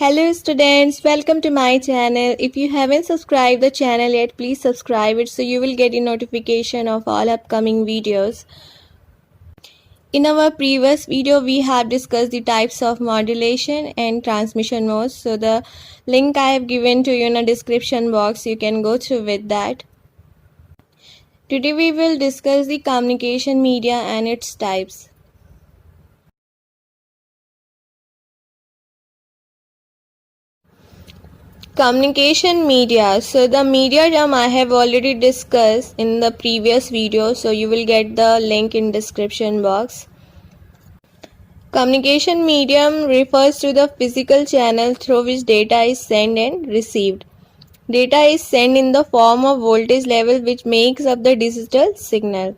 Hello students, welcome to my channel. If you haven't subscribed the channel yet, please subscribe it so you will get a notification of all upcoming videos. In our previous video, we have discussed the types of modulation and transmission modes. So the link I have given to you in the description box, you can go through with that. Today we will discuss the communication media and its types. Communication media. So the media term I have already discussed in the previous video, so you will get the link in description box. Communication medium refers to the physical channel through which data is sent and received. Data is sent in the form of voltage level which makes up the digital signal.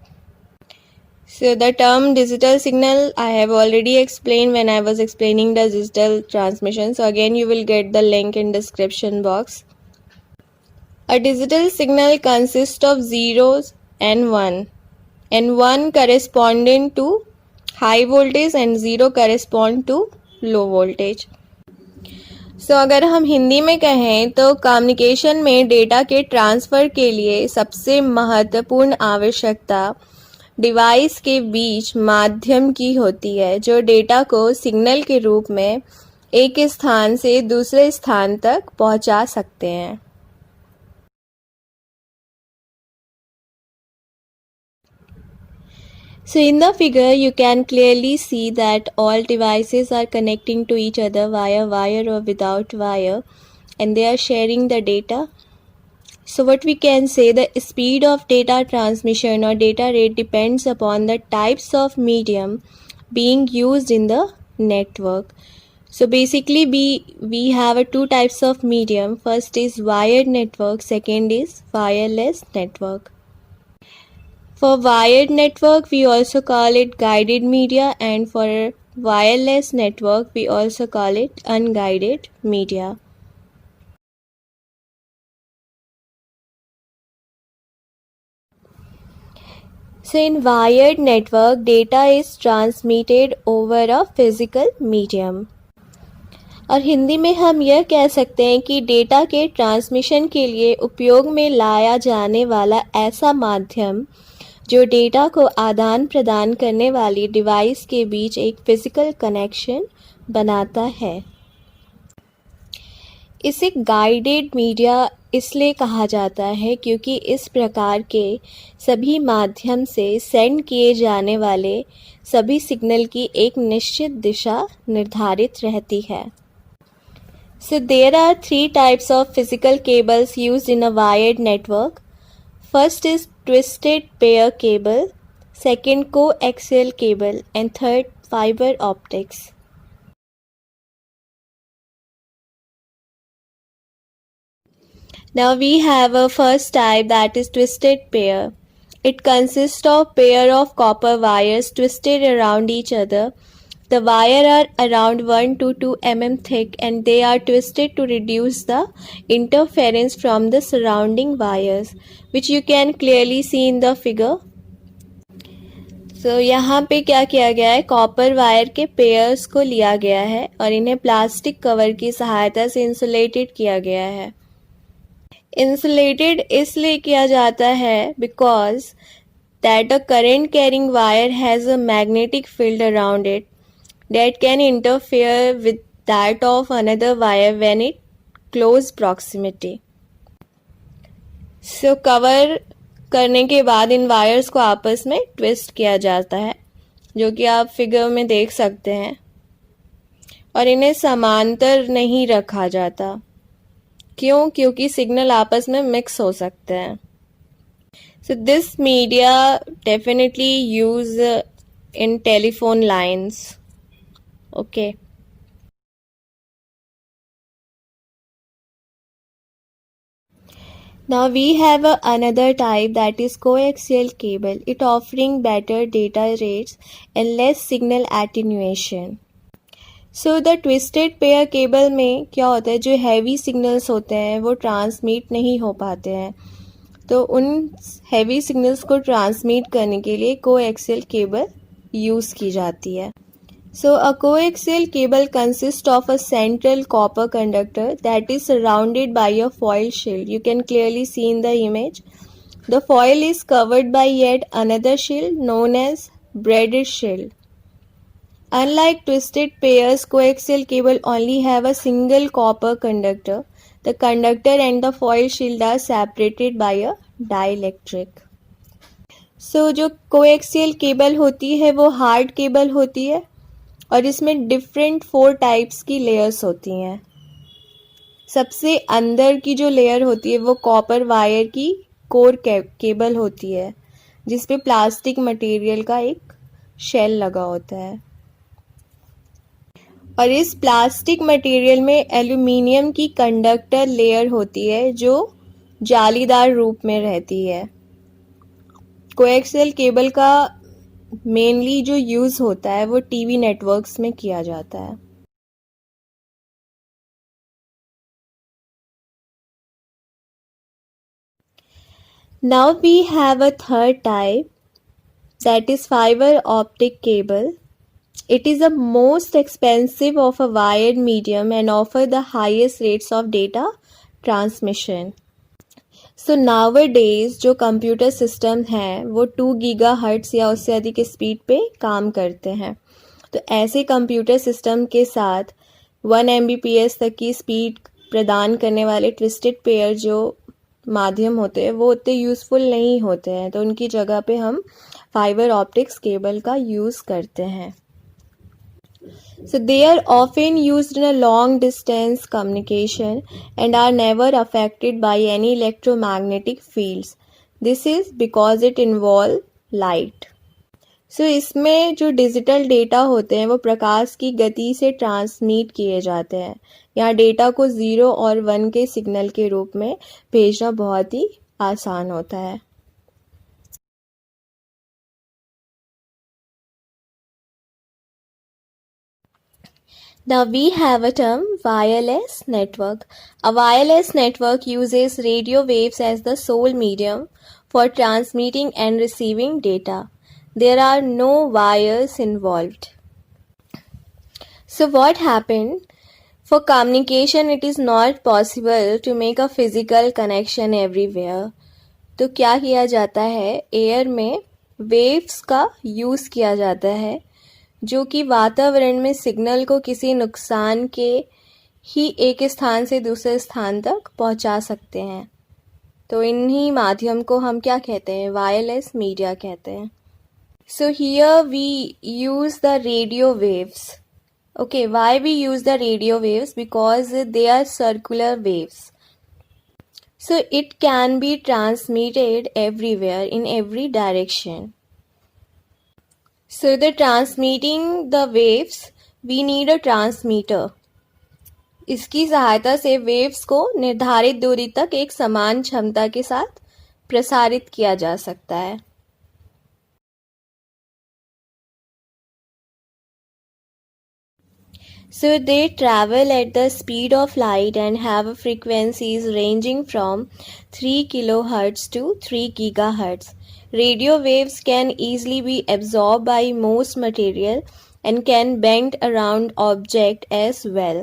So the term digital signal I have already explained when I was explaining the digital transmission. So again you will get the link in description box. A digital signal consists of zeros and 1 corresponding to high voltage and 0 correspond to low voltage. So अगर हम हिंदी में कहें तो communication में data के transfer के लिए सबसे महत्वपूर्ण आवश्यकता डिवाइस के बीच माध्यम की होती है जो डेटा को सिग्नल के रूप में एक स्थान से दूसरे स्थान तक पहुंचा सकते हैं. So in the figure you can clearly see that all devices are connecting to each other via wire or without wire and they are sharing the data. So what we can say, the speed of data transmission or data rate depends upon the types of medium being used in the network. So basically we have two types of medium. First is wired network, second is wireless network. For wired network we also call it guided media, and for wireless network we also call it unguided media. So in wired network, data is transmitted over a physical medium. और हिंदी में हम यह कह सकते हैं कि data के transmission के लिए उपयोग में लाया जाने वाला ऐसा माध्यम जो डेटा को आदान प्रदान करने वाली डिवाइस के बीच एक फिजिकल कनेक्शन बनाता है. इसे गाइडेड मीडिया इसलिए कहा जाता है क्योंकि इस प्रकार के सभी माध्यम से सेंड किए जाने वाले सभी सिग्नल की एक निश्चित दिशा निर्धारित रहती है. So there are three types of physical cables used in a wired network. First is twisted pair cable, second coaxial cable, and third fiber optics. Now we have a first type, that is twisted pair. It consists of pair of copper wires twisted around each other. The wire are around 1 to 2 mm thick and they are twisted to reduce the interference from the surrounding wires, which you can clearly see in the figure. So यहाँ पे क्या किया गया है, copper wire के pairs को लिया गया है और इन्हें प्लास्टिक कवर की सहायता से इंसुलेटेड किया गया है. इंसुलेटेड इसलिए किया जाता है because that a current carrying wire has a magnetic field around it that can interfere with that of another wire when it close proximity. So cover करने के बाद इन वायर्स को आपस में ट्विस्ट किया जाता है, जो कि आप फिगर में देख सकते हैं, और इन्हें समांतर नहीं रखा जाता. क्यों? क्योंकि सिग्नल आपस में मिक्स हो सकते हैं. So this media definitely use in telephone lines. Okay. Now we have another type, that is coaxial cable. It offering better data rates and less signal attenuation. So the twisted pair cable में क्या होता है, जो heavy signals होते हैं वो transmit नहीं हो पाते हैं, तो उन हैवी सिग्नल्स को ट्रांसमिट करने के लिए कोएक्सियल केबल यूज़ की जाती है. So a coaxial cable consists of a central copper conductor that is surrounded by a foil shield. You can clearly see in the image. The foil is covered by yet another shield known as braided shield. Unlike twisted pairs, coaxial cable only have a single copper conductor. The conductor and the foil shield are separated by a dielectric. So जो coaxial cable होती है वो hard cable होती है और इसमें different 4 types की layers होती हैं. सबसे अंदर की जो लेयर होती है वो कॉपर वायर की कोर केबल होती है जिसपे प्लास्टिक मटेरियल का एक शेल लगा होता है और इस प्लास्टिक मटेरियल में एल्यूमिनियम की कंडक्टर लेयर होती है जो जालीदार रूप में रहती है. कोएक्सियल केबल का मेनली जो यूज होता है वो टीवी नेटवर्क्स में किया जाता है. Now we have a third type, that is fiber optic cable. It is the most expensive of a wired medium and offer the highest rates of data transmission. So nowadays जो computer system हैं वो 2 gigahertz या उससे अधिक speed पे काम करते हैं. तो ऐसे कंप्यूटर सिस्टम के साथ 1 Mbps तक की स्पीड प्रदान करने वाले ट्विस्टेड पेयर जो माध्यम होते हैं वो उतने यूज़फुल नहीं होते हैं. तो उनकी जगह पे हम फाइबर ऑप्टिक्स केबल का यूज़ करते हैं. So they are often used in a long distance communication and are never affected by any electromagnetic fields. This is because it involve light. So इसमें जो डिजिटल डेटा होते हैं वो प्रकाश की गति से ट्रांसमिट किए जाते हैं. यहाँ डेटा को 0 और 1 के सिग्नल के रूप में भेजना बहुत ही आसान होता है. Now we have a term wireless network. A wireless network uses radio waves as the sole medium for transmitting and receiving data. There are no wires involved. So what happened? For communication, it is not possible to make a physical connection everywhere. तो क्या किया जाता है? Air में waves का use किया जाता है जो कि वातावरण में सिग्नल को किसी नुकसान के ही एक स्थान से दूसरे स्थान तक पहुंचा सकते हैं. तो इन्हीं माध्यम को हम क्या कहते हैं? वायरलेस मीडिया कहते हैं. So here we use the radio waves. Okay, why we use the radio waves? Because they are circular waves. So it can be transmitted everywhere in every direction. So the transmitting the waves, we need a transmitter. इसकी सहायता से waves को निर्धारित दूरी तक एक समान क्षमता के साथ प्रसारित किया जा सकता है. So they travel at the speed of light and have frequencies ranging from 3 kHz to 3 GHz. Radio waves can easily be absorbed by most material and can bend around object as well.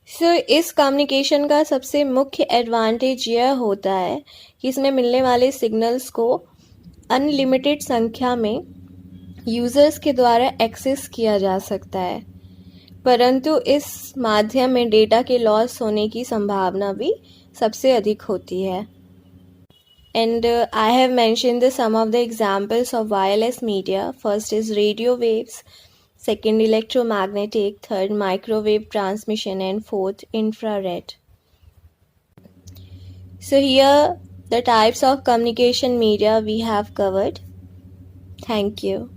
So इस communication का सबसे मुख्य advantage यह होता है कि इसमें मिलने वाले सिग्नल्स को अनलिमिटेड संख्या में यूजर्स के द्वारा एक्सेस किया जा सकता है, परंतु इस माध्यम में डेटा के लॉस होने की संभावना भी सबसे अधिक होती है. And I have mentioned some of the examples of wireless media. First is radio waves, second electromagnetic, third microwave transmission, and fourth infrared. So here the types of communication media we have covered. Thank you.